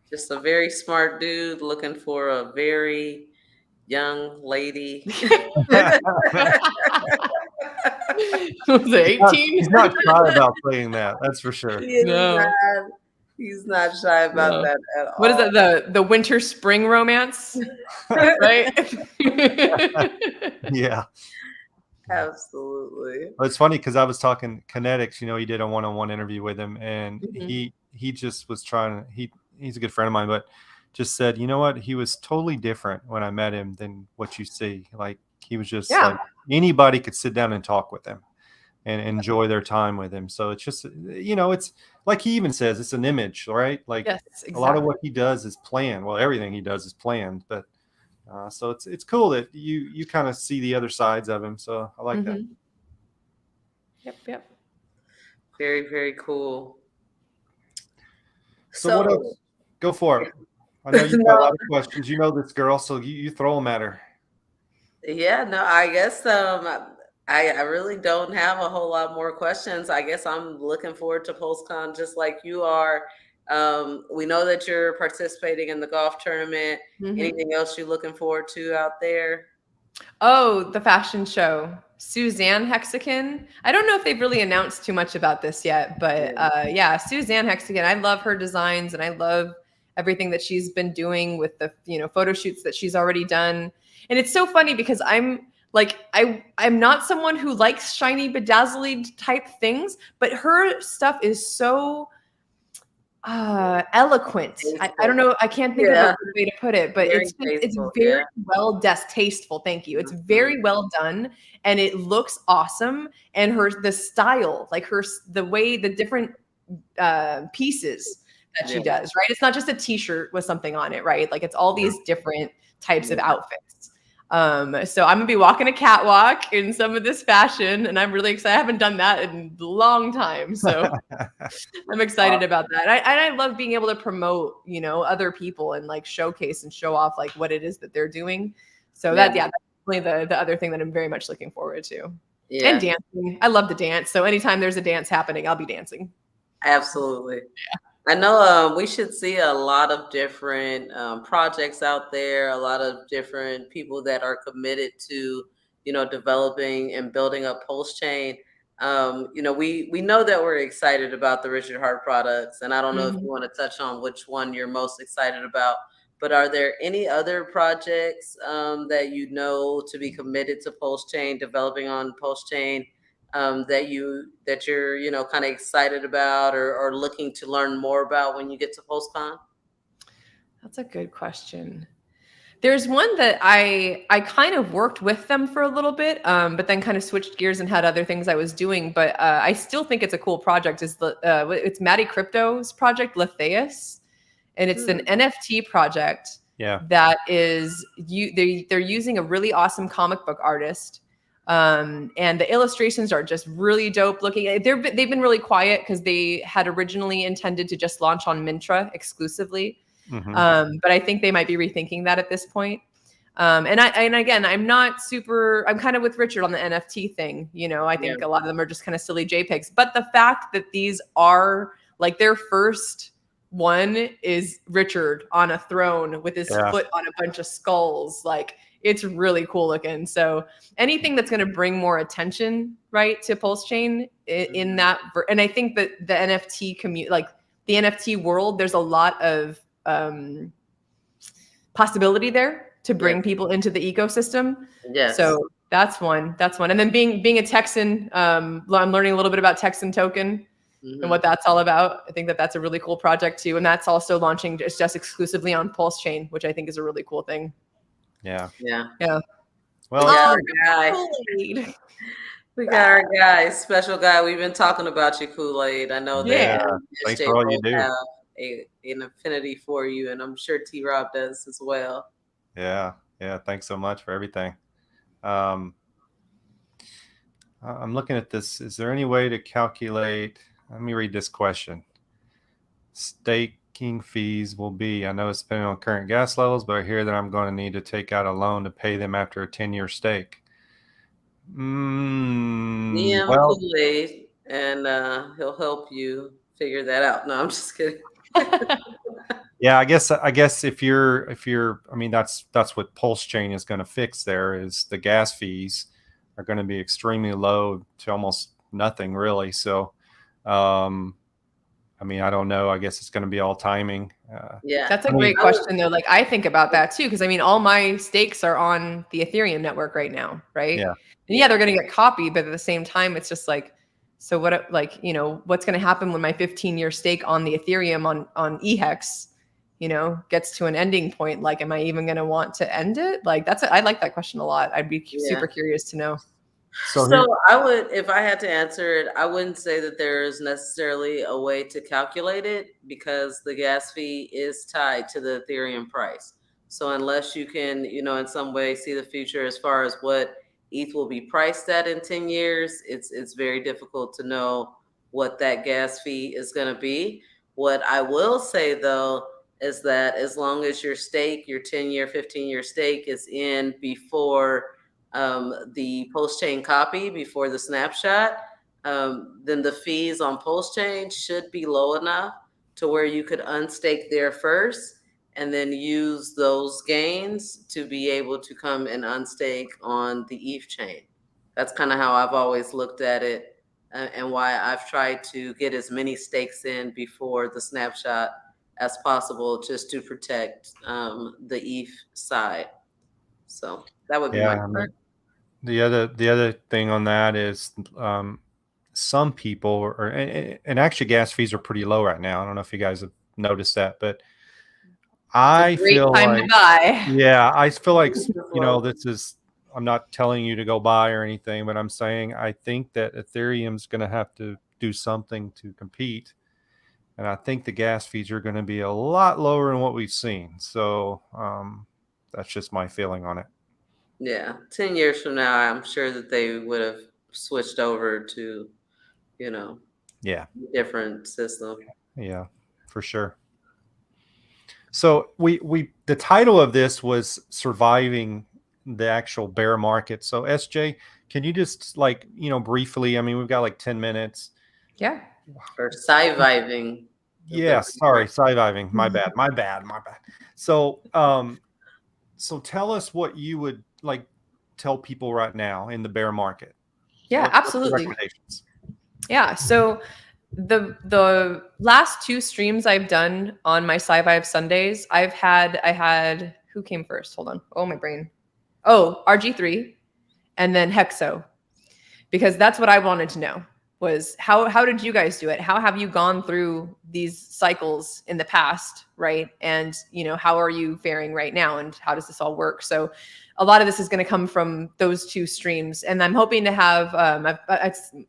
Just a very smart dude looking for a very young lady. Was it 18? He's not shy about saying that. That's for sure. He's not shy about that at all. What is that? The winter spring romance, right? Yeah. Absolutely. Well, it's funny because I was talking Kinetics. He did a one-on-one interview with him, and Mm-hmm. he just was trying to. He's a good friend of mine, but just said, you know what? He was totally different when I met him than what you see. Like, he was just like anybody could sit down and talk with him and enjoy their time with him. So it's just, it's like he even says it's an image, right? Like, yes, exactly. A lot of what he does is planned. Well, everything he does is planned, but so it's cool that you kind of see the other sides of him. So I like that. Yep. Very, very cool. So what else? Go for it. I know you've got a lot of questions. You know this girl, so you throw them at her. Yeah, no, I guess I really don't have a whole lot more questions. I guess I'm looking forward to PulseCon just like you are. We know that you're participating in the golf tournament. Mm-hmm. Anything else you're looking forward to out there? Oh, the fashion show. Suzanne Hexican. I don't know if they've really announced too much about this yet, but Suzanne Hexican. I love her designs and I love everything that she's been doing with the photo shoots that she's already done. And it's so funny because I'm not someone who likes shiny bedazzled type things, but her stuff is so eloquent. I don't know. I can't think of a good way to put it, but it's very well tasteful. Thank you. It's very well done and it looks awesome. And the style, like the different pieces that she does, right? It's not just a t-shirt with something on it, right? Like, it's all these different types of outfits. So I'm gonna be walking a catwalk in some of this fashion and I'm really excited. I haven't done that in a long time. So I'm excited about that. I love being able to promote, other people and like showcase and show off like what it is that they're doing. So that's definitely the other thing that I'm very much looking forward to. Yeah. And dancing. I love to dance. So anytime there's a dance happening, I'll be dancing. Absolutely. Yeah. I know we should see a lot of different projects out there, a lot of different people that are committed to, developing and building up Pulse Chain. We know that we're excited about the Richard Hart products, and I don't know if you want to touch on which one you're most excited about, but are there any other projects that to be committed to Pulse Chain, developing on Pulse Chain? That you're kind of excited about or looking to learn more about when you get to PulseCon? That's a good question. There's one that I kind of worked with them for a little bit, but then kind of switched gears and had other things I was doing. But I still think it's a cool project. It's Maddie Crypto's project, Vays, and it's an NFT project. Yeah, that is they're using a really awesome comic book artist. And the illustrations are just really dope looking. They've been really quiet because they had originally intended to just launch on Mintra exclusively. But I think they might be rethinking that at this point. And again, I'm kind of with Richard on the NFT thing. I think a lot of them are just kind of silly JPEGs, but the fact that these are like their first one is Richard on a throne with his foot on a bunch of skulls. Like, it's really cool looking. So anything that's going to bring more attention, right, to Pulse Chain in that, and I think that the NFT community, like the NFT world, there's a lot of possibility there to bring people into the ecosystem. Yes. So that's one. And then being a Texan, I'm learning a little bit about Texan Token and what that's all about. I think that that's a really cool project too. And that's also launching just exclusively on Pulse Chain, which I think is a really cool thing. Yeah. Well, we got our guy. We got our guy, special guy. We've been talking about you, Kool-Aid. I know that thanks for all you do. Have an affinity for you, and I'm sure T-Rob does as well. Yeah. Thanks so much for everything. I'm looking at this. Is there any way to calculate? Let me read this question. Staking fees will be, I know it's depending on current gas levels, but I hear that I'm going to need to take out a loan to pay them after a 10-year stake. Kool-Aid, and he'll help you figure that out. No, I'm just kidding. Yeah, I guess if you're, I mean, that's what Pulse Chain is going to fix. There is the gas fees are going to be extremely low to almost nothing really. So, I mean, I don't know. I guess it's going to be all timing. That's a great question, though. Like, I think about that too, because I mean, all my stakes are on the Ethereum network right now, right? And they're going to get copied, but at the same time, it's just like, so what? Like, what's going to happen when my 15-year stake on the Ethereum on EHEX, gets to an ending point? Like, am I even going to want to end it? Like, I like that question a lot. I'd be super curious to know. So I would, if I had to answer it, I wouldn't say that there is necessarily a way to calculate it, because the gas fee is tied to the Ethereum price. So unless you can, in some way see the future as far as what ETH will be priced at in 10 years, it's very difficult to know what that gas fee is going to be. What I will say, though, is that as long as your stake, your 10-year, 15-year stake is in before the Pulse Chain copy, before the snapshot, then the fees on Pulse Chain should be low enough to where you could unstake there first and then use those gains to be able to come and unstake on the ETH chain. That's kind of how I've always looked at it, and why I've tried to get as many stakes in before the snapshot as possible, just to protect the ETH side. So that would be my part. The other thing on that is some people and actually gas fees are pretty low right now. I don't know if you guys have noticed that, but I feel like I feel like this is, I'm not telling you to go buy or anything, but I'm saying I think that Ethereum's going to have to do something to compete. And I think the gas fees are going to be a lot lower than what we've seen. So that's just my feeling on it. Yeah, 10 years from now, I'm sure that they would have switched over to, different system. Yeah, for sure. So the title of this was surviving the actual bear market. So SJ, can you just briefly, I mean, we've got like 10 minutes. Yeah. Or surviving. Yes, sorry, surviving. My bad. So so tell us what you would tell people right now in the bear market. Yeah, absolutely. Yeah. So the last two streams I've done on my Sci-Vive Sundays, I had who came first? Hold on. Oh, my brain. Oh, RG3 and then Hexo. Because that's what I wanted to know, was how did you guys do it? How have you gone through these cycles in the past, right? And how are you faring right now, and how does this all work? So a lot of this is going to come from those two streams, and I'm hoping to have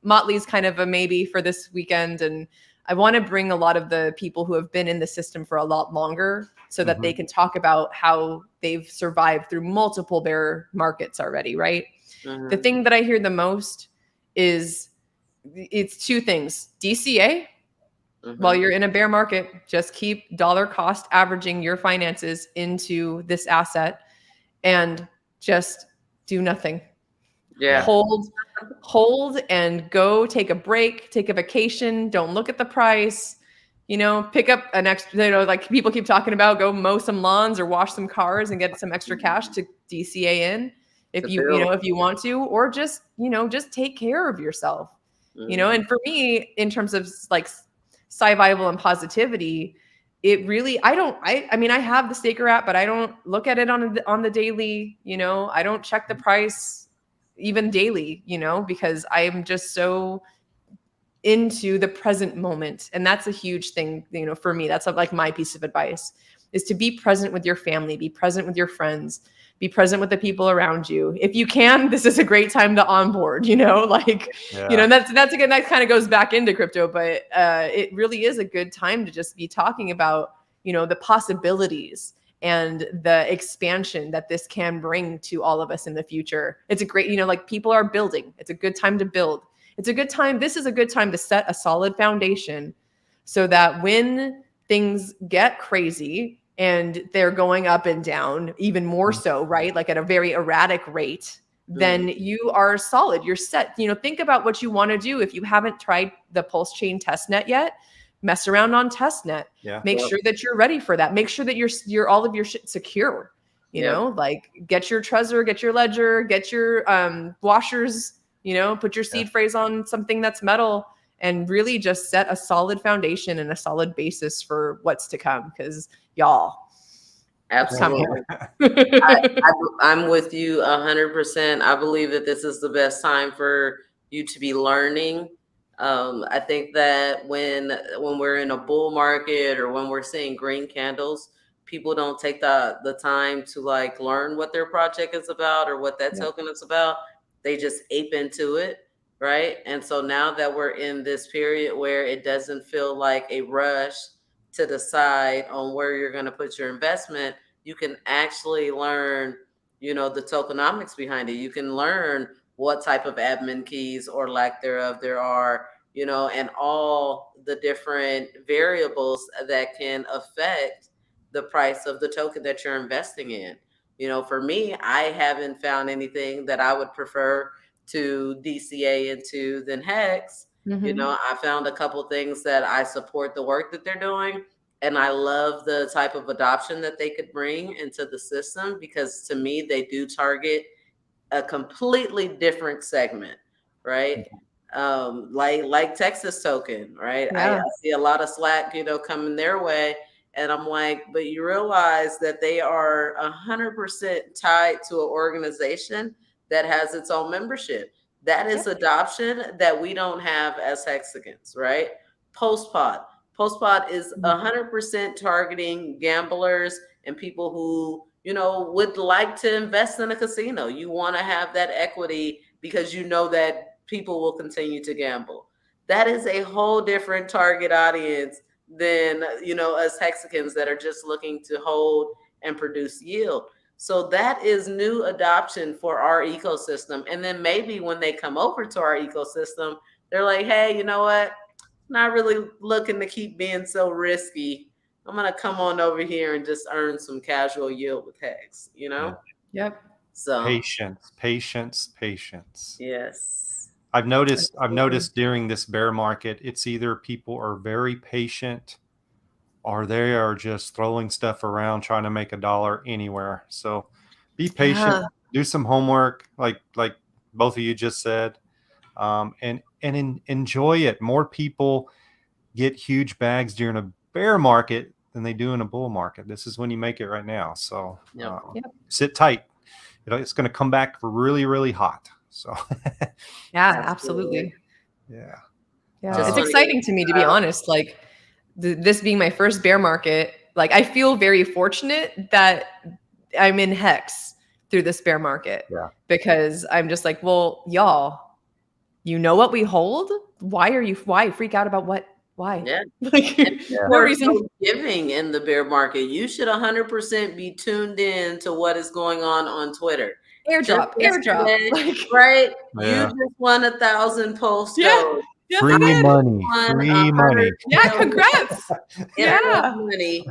Motley's kind of a maybe for this weekend, and I want to bring a lot of the people who have been in the system for a lot longer so that they can talk about how they've survived through multiple bear markets already, right? The thing that I hear the most is it's two things: DCA while you're in a bear market, just keep dollar cost averaging your finances into this asset and just do nothing. Yeah. Hold and go take a break, take a vacation. Don't look at the price, pick up an extra, like people keep talking about, go mow some lawns or wash some cars and get some extra cash to DCA in if you want to, or just take care of yourself, and for me, in terms of like survival and positivity, it really, I mean, I have the Staker app, but I don't look at it on the daily, I don't check the price even daily, because I'm just so into the present moment. And that's a huge thing, for me. That's like my piece of advice, is to be present with your family, be present with your friends, be present with the people around you. If you can, this is a great time to onboard, that's again, that kind of goes back into crypto, but it really is a good time to just be talking about, the possibilities and the expansion that this can bring to all of us in the future. It's a great, like people are building. It's a good time to build. It's a good time. This is a good time to set a solid foundation so that when things get crazy and they're going up and down, even more so, right? Like at a very erratic rate, then you are solid. You're set. Think about what you want to do. If you haven't tried the Pulse Chain testnet yet, mess around on testnet. Make sure that you're ready for that. Make sure that you're all of your shit secure. Like get your Trezor, get your Ledger, get your washers. Put your seed phrase on something that's metal, and really just set a solid foundation and a solid basis for what's to come. Because y'all, absolutely, I'm with you 100%. I believe that this is the best time for you to be learning. I think that when we're in a bull market or when we're seeing green candles, people don't take the time to like learn what their project is about or what that token is about. They just ape into it, right? And so now that we're in this period where it doesn't feel like a rush to decide on where you're going to put your investment, you can actually learn, the tokenomics behind it. You can learn what type of admin keys or lack thereof there are, and all the different variables that can affect the price of the token that you're investing in. For me, I haven't found anything that I would prefer to DCA into than Hex. I found a couple things that I support the work that they're doing. And I love the type of adoption that they could bring into the system, because to me, they do target a completely different segment, right? Like Texas token, right? I see a lot of slack, coming their way. And I'm like, but you realize that they are 100% tied to an organization that has its own membership. That is adoption that we don't have as Hexicans, right? Postpod is 100% targeting gamblers and people who, would like to invest in a casino. You want to have that equity because you know that people will continue to gamble. That is a whole different target audience than, us Hexicans that are just looking to hold and produce yield. So that is new adoption for our ecosystem. And then maybe when they come over to our ecosystem, they're like, hey, you know what? Not really looking to keep being so risky. I'm going to come on over here and just earn some casual yield with Hex, Yep. So patience. Yes. I've noticed during this bear market, it's either people are very patient or they are just throwing stuff around trying to make a dollar anywhere. So be patient, do some homework, like both of you just said, and enjoy it. More people get huge bags during a bear market than they do in a bull market. This is when you make it right now. So sit tight. It's going to come back really, really hot. So absolutely. Yeah. It's exciting to me, to be honest. Like this being my first bear market, like I feel very fortunate that I'm in Hex through this bear market, because I'm just like, well, y'all, what we hold? Why freak out about what? Why? No reason. Giving in the bear market, you should 100% be tuned in to what is going on Twitter. Airdrop, right? You just won 1,000 posts. Yes, Free I did. money. Won Free money. Yeah, congrats. Yeah. money.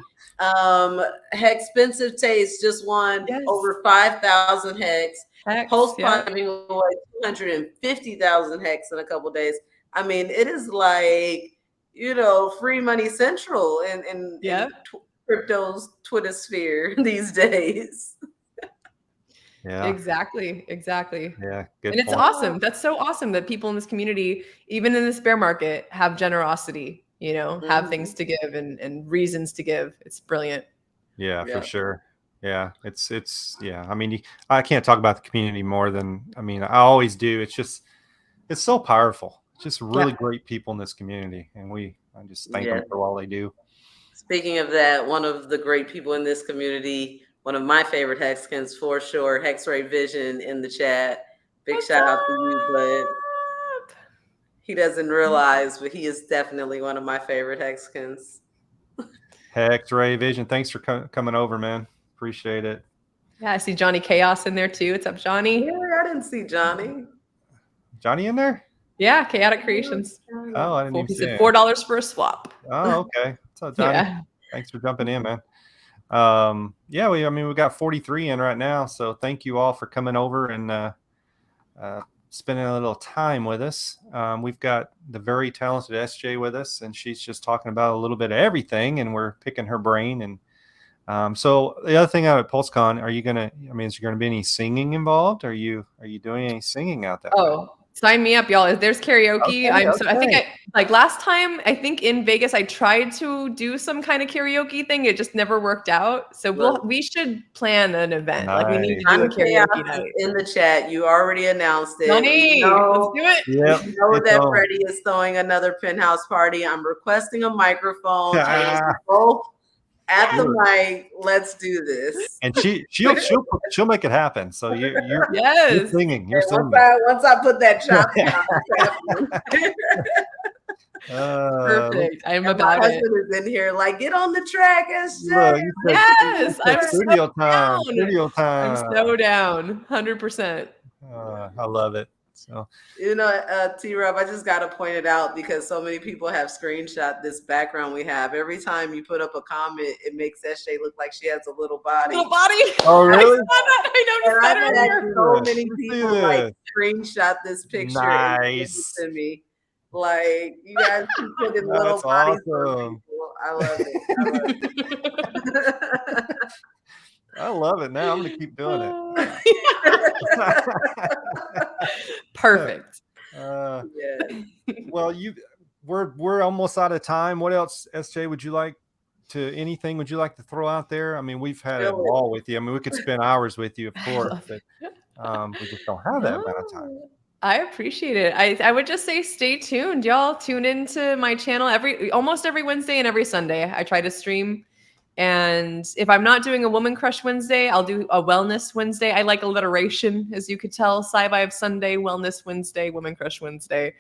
Expensive Taste just won Yes. over 5,000 hex. Hex, Postcard yeah. giving away 250,000 hex in a couple days. I mean, it is like, you know, free money central in crypto's Twitter sphere these days. Yeah. Exactly. Yeah. Good And it's point. awesome. That's so awesome that people in this community, even in this bear market, have generosity, you know, have things to give and reasons to give. It's brilliant. Yeah, for sure. Yeah, it's yeah. I mean, I can't talk about the community more than, I mean, I always do. It's so powerful. It's just really great people in this community, and I just thank them for all they do. Speaking of that, one of the great people in this community, one of my favorite Hexicans for sure, Hexray Vision in the chat. Big shout out to you, but he doesn't realize, but he is definitely one of my favorite Hexicans. Hexray Vision, thanks for coming over, man. Appreciate it. Yeah, I see Johnny Chaos in there too. What's up, Johnny? Yeah, I didn't see Johnny. Johnny in there? Yeah, Chaotic Creations. Oh, I didn't even see it. $4 for a swap. Oh, okay. What's up, Johnny? Yeah. Thanks for jumping in, man. Yeah, we got 43 in right now, so thank you all for coming over and spending a little time with us. We've got the very talented SJ with us, and she's just talking about a little bit of everything, and we're picking her brain. And so the other thing out at PulseCon, is there gonna be any singing involved? Are you doing any singing out there? Oh, sign me up, y'all. There's karaoke. Last time, I think in Vegas, I tried to do some kind of karaoke thing. It just never worked out. So we should plan an event. Nice. Like we need to do a karaoke night. In the chat, you already announced it. Johnny, let's do it. Yep, you know that Freddie is throwing another penthouse party. I'm requesting a microphone. Both at the mic. Let's do this. And she'll make it happen. So you're singing. You're singing. Once I put that chop down. Perfect. I'm about it. Is in here, like, get on the track, SJ. Yes, I'm studio time. Studio time. I'm so down. 100%. I love it. So, you know, T-Rob, I just got to point it out because so many people have screenshot this background we have. Every time you put up a comment, it makes SJ look like she has a little body. Oh, really? I noticed that earlier. So many people like screenshot this picture and send it to me. Like, you guys keep putting little bodies on people. I love it. I love it. Now I'm gonna keep doing it. Perfect. Well, we're almost out of time. What else, SJ? Would you like to throw out there? I mean, we've had a ball with you. I mean, we could spend hours with you, of course, but we just don't have that amount of time. I appreciate it. I would just say stay tuned, y'all. Tune into my channel almost every Wednesday and every Sunday. I try to stream. And if I'm not doing a Woman Crush Wednesday, I'll do a Wellness Wednesday. I like alliteration, as you could tell. Sci-Vibe Sunday, Wellness Wednesday, Woman Crush Wednesday.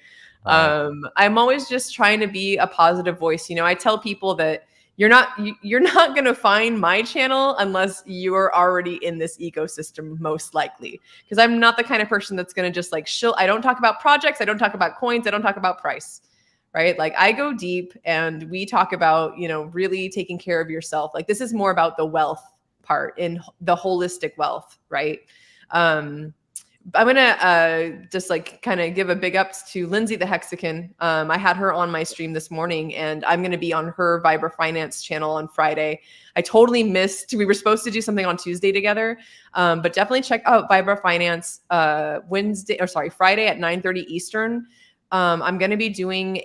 I'm always just trying to be a positive voice. You know, I tell people that you're not going to find my channel unless you're already in this ecosystem, most likely. Because I'm not the kind of person that's going to just like I don't talk about projects. I don't talk about coins. I don't talk about price. Right? Like I go deep and we talk about, you know, really taking care of yourself. Like this is more about the wealth part in the holistic wealth. Right. I'm going to just like kind of give a big ups to Lindsay the Hexican. I had her on my stream this morning and I'm going to be on her Vive Finance channel on Friday. I totally missed, we were supposed to do something on Tuesday together, but definitely check out Vive Finance Friday at 9:30 Eastern. I'm going to be doing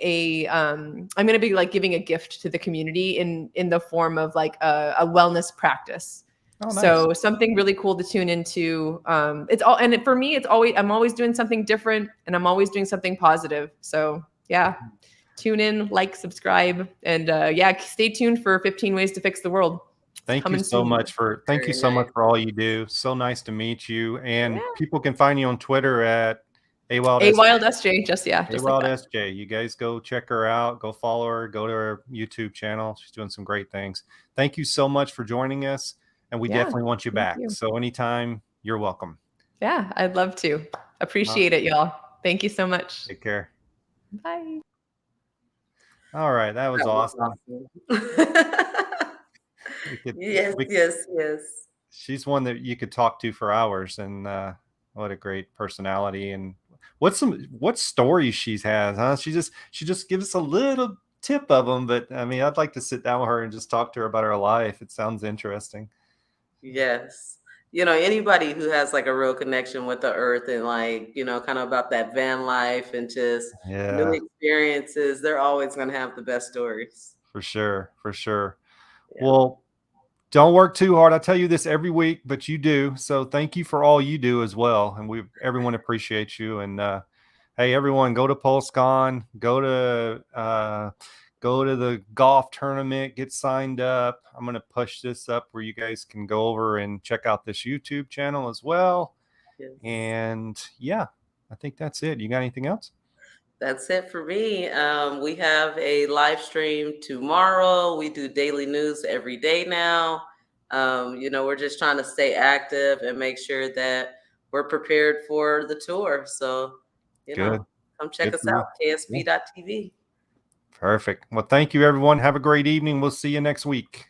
I'm going to be like giving a gift to the community in the form of like a wellness practice. Oh, nice. So something really cool to tune into. For me, I'm always doing something different and I'm always doing something positive. So yeah, tune in, like, subscribe, and stay tuned for 15 Ways to Fix the World. Thank you so much for all you do. So nice to meet you. And people can find you on Twitter at AWildSJ, just AWildSJ. You guys go check her out, go follow her, go to her YouTube channel. She's doing some great things. Thank you so much for joining us, and we definitely want you back. So anytime, you're welcome. Yeah, I'd love to. Appreciate it, y'all. Thank you so much. Take care. Bye. All right, that was awesome. Yes. She's one that you could talk to for hours, and what a great personality. And what stories she has, huh? She just gives us a little tip of them, but I mean, I'd like to sit down with her and just talk to her about her life. It sounds interesting. Yes. Anybody who has like a real connection with the earth and like, kind of about that van life and just new Yeah, experiences, they're always going to have the best stories. for sure, for sure. Yeah. Well, don't work too hard. I tell you this every week, but you do. So thank you for all you do as well. And everyone appreciates you. And hey, everyone, go to PulseCon, go to the golf tournament, get signed up. I'm going to push this up where you guys can go over and check out this YouTube channel as well. Yes. And yeah, I think that's it. You got anything else? That's it for me. We have a live stream tomorrow. We do daily news every day now. We're just trying to stay active and make sure that we're prepared for the tour. So, come check Good us for you. out, ksp.tv. Perfect. Well, thank you, everyone. Have a great evening. We'll see you next week.